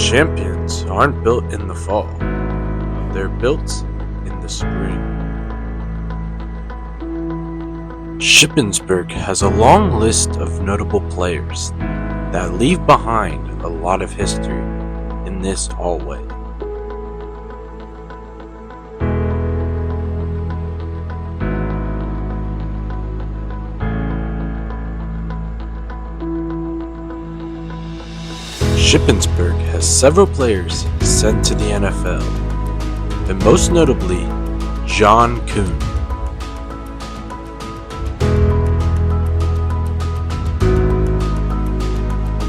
Champions aren't built in the fall, they're built in the spring. Shippensburg has a long list of notable players that leave behind a lot of history in this hallway. Shippensburg has several players sent to the NFL, and most notably, John Kuhn.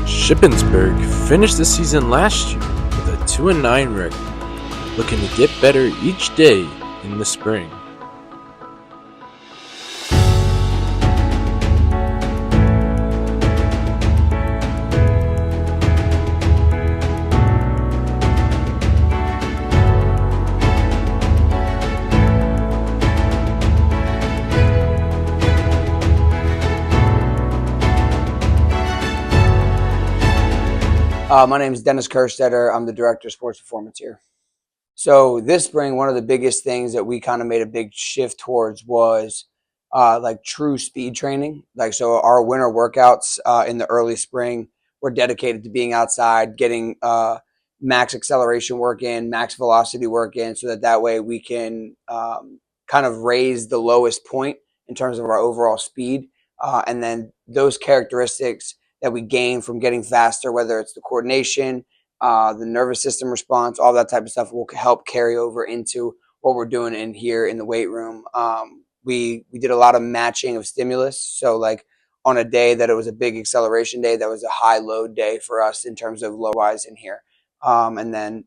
Shippensburg finished the season last year with a 2-9 record, looking to get better each day in the spring. My name is Dennis Kerstetter. I'm the Director of Sports Performance here. So this spring, one of the biggest things that we kind of made a big shift towards was like true speed training. So our winter workouts in the early spring were dedicated to being outside, getting max acceleration work in, max velocity work in, so that way we can kind of raise the lowest point in terms of our overall speed. And then those characteristics that we gain from getting faster, whether it's the coordination, the nervous system response, all that type of stuff will help carry over into what we're doing in here in the weight room. We did a lot of matching of stimulus. So like on a day that it was a big acceleration day, that was a high load day for us in terms of low wise in here. And then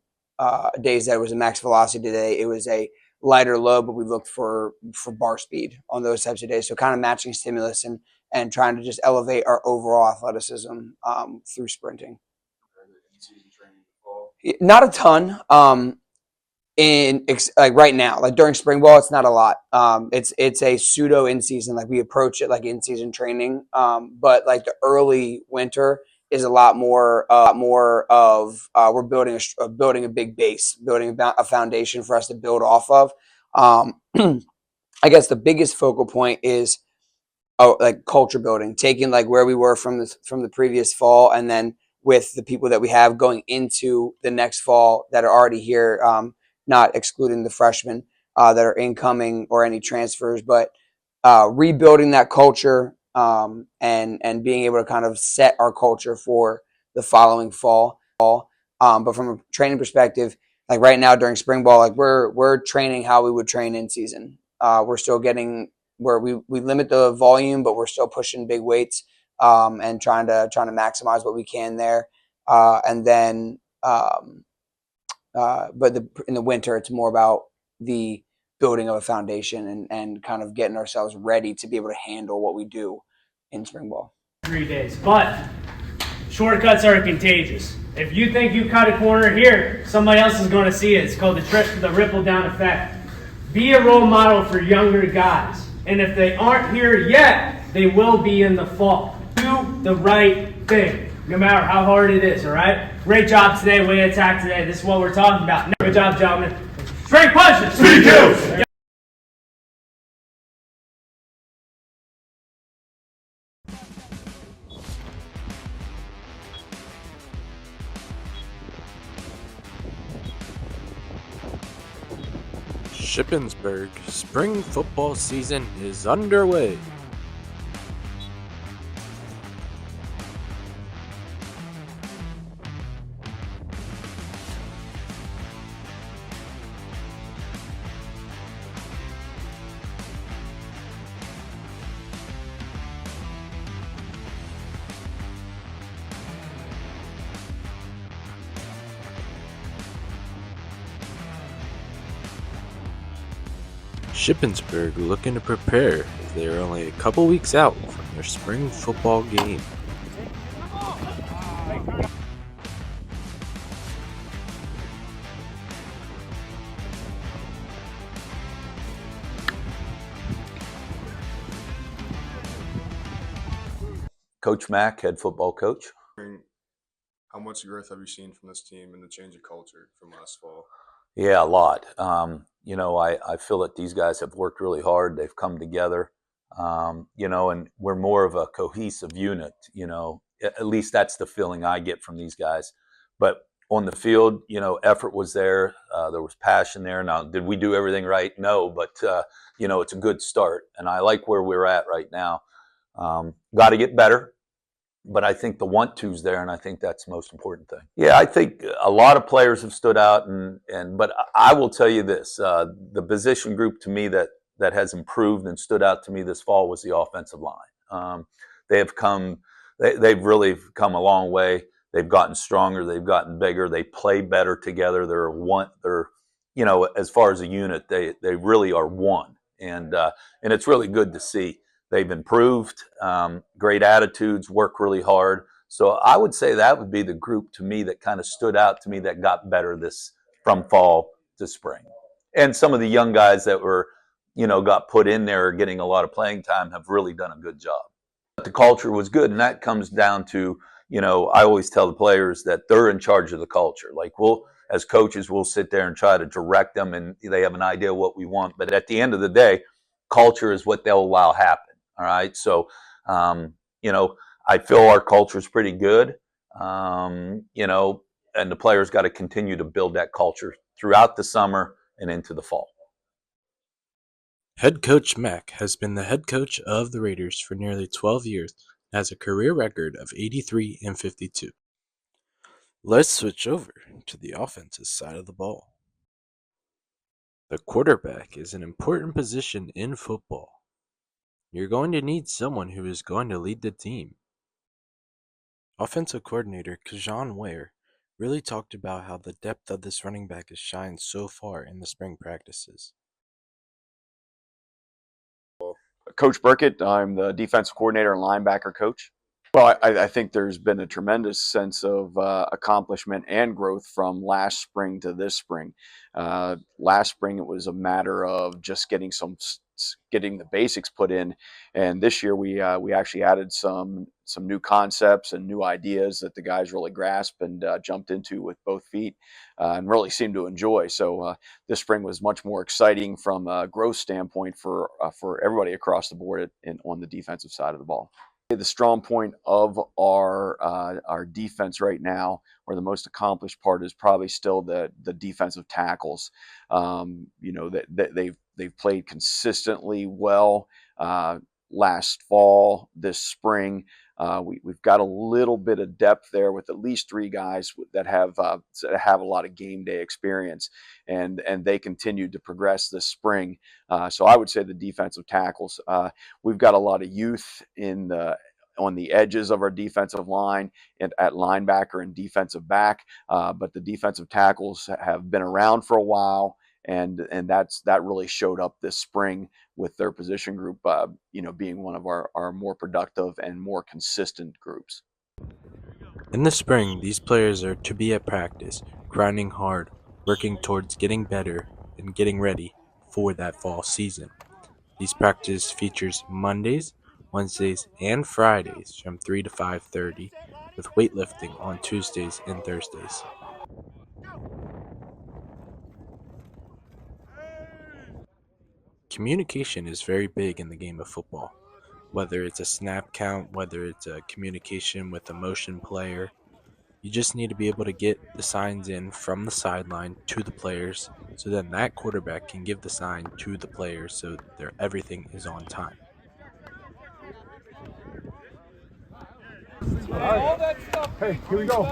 days that it was a max velocity day, it was a lighter load, but we looked for bar speed on those types of days. So kind of matching stimulus and trying to just elevate our overall athleticism through sprinting. Not a ton. Like right now, like during spring ball, it's not a lot. It's a pseudo in season. Like we approach it like in season training. But like the early winter is a lot more of we're building a big base, building a foundation for us to build off of. I guess the biggest focal point is like culture building, taking like where we were from the previous fall, and then with the people that we have going into the next fall that are already here, not excluding the freshmen that are incoming or any transfers, but rebuilding that culture and being able to kind of set our culture for the following fall. But from a training perspective, like right now during spring ball, like we're training how we would train in season. We're still getting where we limit the volume, but we're still pushing big weights and trying to maximize what we can there. But in the winter, it's more about the building of a foundation and kind of getting ourselves ready to be able to handle what we do in spring ball. 3 days, but shortcuts are contagious. If you think you cut a corner here, somebody else is going to see it. It's called the ripple down effect. Be a role model for younger guys. And if they aren't here yet, they will be in the fall. Do the right thing, no matter how hard it is, all right? Great job today, way to attack today. This is what we're talking about. Good job, gentlemen. Straight punches. Speed kills. Shippensburg spring football season is underway. Shippensburg looking to prepare as they are only a couple weeks out from their spring football game. Coach Mack, head football coach. How much growth have you seen from this team and the change of culture from last fall? Yeah, a lot. I feel that these guys have worked really hard. They've come together, and we're more of a cohesive unit, At least that's the feeling I get from these guys. But on the field, effort was there. There was passion there. Now, did we do everything right? No, but, it's a good start. And I like where we're at right now. Got to get better. But I think the want-to's there, and I think that's the most important thing. Yeah, I think a lot of players have stood out, but I will tell you this: the position group to me that has improved and stood out to me this fall was the offensive line. They've really come a long way. They've gotten stronger. They've gotten bigger. They play better together. As far as a unit, they really are one, and it's really good to see. They've improved, great attitudes, work really hard. So I would say that would be the group to me that kind of stood out to me that got better from fall to spring. And some of the young guys that got put in there getting a lot of playing time have really done a good job. But the culture was good, and that comes down to, I always tell the players that they're in charge of the culture. Like as coaches, we'll sit there and try to direct them, and they have an idea what we want. But at the end of the day, culture is what they'll allow happen. All right. So, I feel our culture is pretty good, and the players got to continue to build that culture throughout the summer and into the fall. Head coach Mack has been the head coach of the Raiders for nearly 12 years and has a career record of 83-52. Let's switch over to the offensive side of the ball. The quarterback is an important position in football. You're going to need someone who is going to lead the team. Offensive coordinator Kajan Ware really talked about how the depth of this running back has shined so far in the spring practices. Coach Burkett, I'm the defensive coordinator and linebacker coach. Well, I think there's been a tremendous sense of accomplishment and growth from last spring to this spring. Last spring, it was a matter of just getting the basics put in, and this year we actually added some new concepts and new ideas that the guys really grasped and jumped into with both feet and really seemed to enjoy. So this spring was much more exciting from a growth standpoint for everybody across the board on the defensive side of the ball. The strong point of our defense right now, or the most accomplished part, is probably still the defensive tackles. That they've played consistently well last fall, this spring. We've got a little bit of depth there with at least 3 guys that have a lot of game day experience, and they continued to progress this spring. So I would say the defensive tackles. We've got a lot of youth on the edges of our defensive line and at linebacker and defensive back, but the defensive tackles have been around for a while. And that really showed up this spring with their position group, being one of our more productive and more consistent groups. In the spring, these players are to be at practice, grinding hard, working towards getting better, and getting ready for that fall season. These practice features Mondays, Wednesdays, and Fridays from 3 to 5:30, with weightlifting on Tuesdays and Thursdays. Communication is very big in the game of football. Whether it's a snap count, whether it's a communication with a motion player, you just need to be able to get the signs in from the sideline to the players, so then that quarterback can give the sign to the players so everything is on time. Hey, here we go.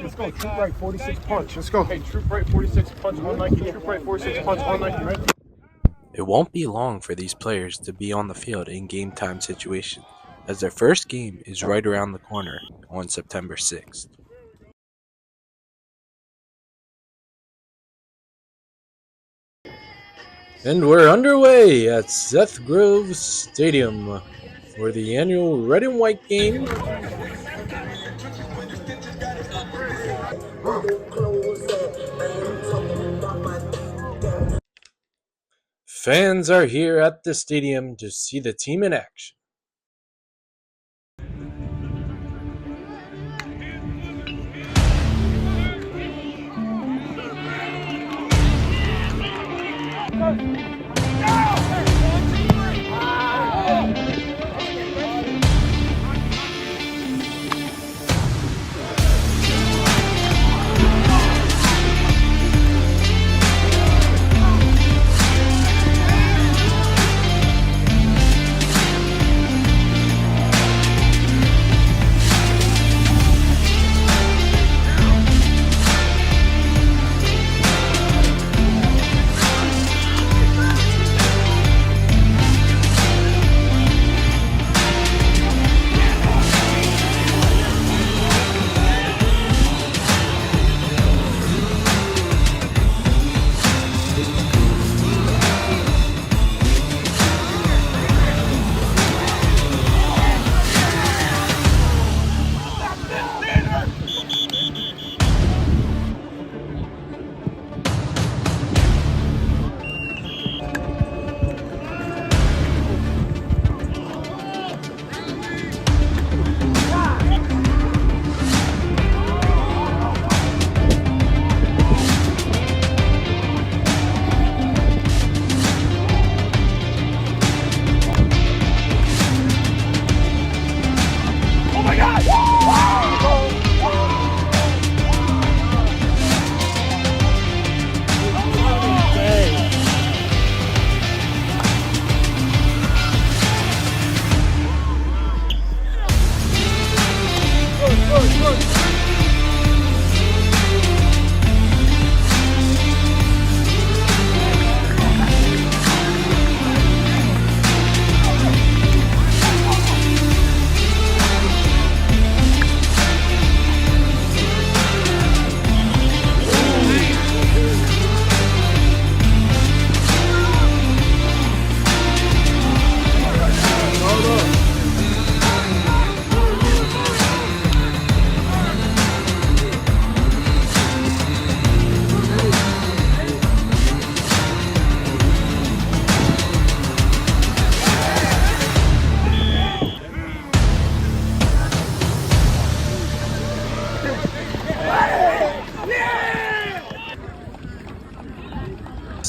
Let's go. Troop right, 46 punch. Let's go. Hey, troop right, 46 punch, 190. Troop right, 46 punch, 190. Right? It won't be long for these players to be on the field in game time situations, as their first game is right around the corner on September 6th. And we're underway at Seth Grove Stadium for the annual Red and White game. Fans are here at the stadium to see the team in action.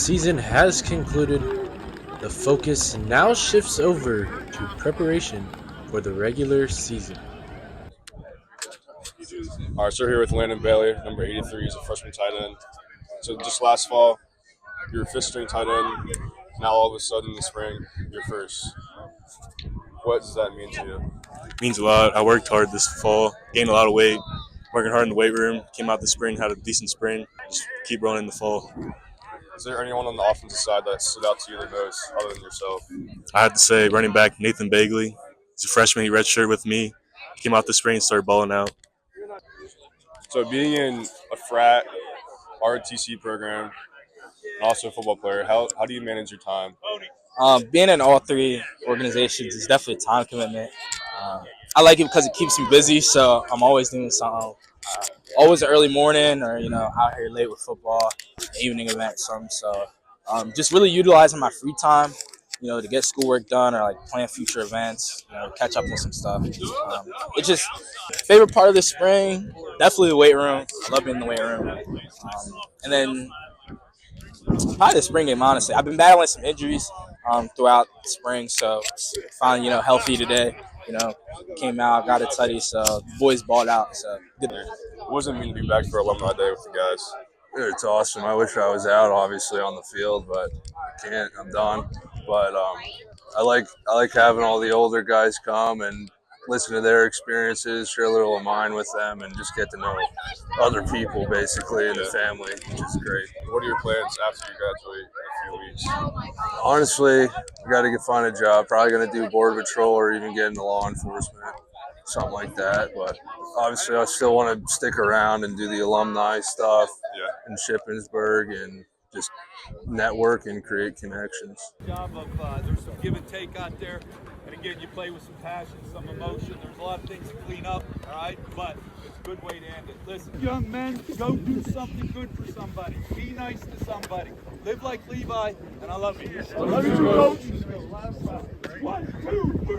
Season has concluded. The focus now shifts over to preparation for the regular season. All right, so we're here with Landon Bailey, number 83. He's a freshman tight end. So just last fall, you were fifth string tight end. Now all of a sudden in the spring, you're first. What does that mean to you? Means a lot. I worked hard this fall, gained a lot of weight, working hard in the weight room, came out this spring, had a decent spring, just keep running in the fall. Is there anyone on the offensive side that stood out to you the most other than yourself? I have to say running back Nathan Bagley. He's a freshman, he redshirted with me, came out this spring and started balling out. So being in a frat ROTC program and also a football player, how do you manage your time? Being in all three organizations is definitely a time commitment. I like it because it keeps me busy, so I'm always doing something. Always early morning or, out here late with football, evening events, something. So just really utilizing my free time, to get schoolwork done or like plan future events, catch up on some stuff. It's just favorite part of the spring, definitely the weight room. I love being in the weight room. And then probably the spring game, honestly. I've been battling some injuries throughout the spring, so finally, healthy today. Came out, got a tutty, so the boys balled out. So good. What does it mean to be back for Alumni Day with the guys? It's awesome. I wish I was out, obviously, on the field, but I can't. I'm done. But I like having all the older guys come and listen to their experiences, share a little of mine with them, and just get to know other people, basically, and the family, which is great. What are your plans after you graduate in a few weeks? Honestly, I got to find a job. Probably going to do border patrol or even get into law enforcement, something like that. But obviously, I still want to stick around and do the alumni stuff in Shippensburg and just network and create connections. Job of there's some give and take out there, and again, you play with some passion, some emotion. There's a lot of things to clean up, all right? But it's a good way to end it. Listen, young men, go do something good for somebody. Be nice to somebody. Live like Levi, and I love you. I love you, Coach. 1, 2, 3.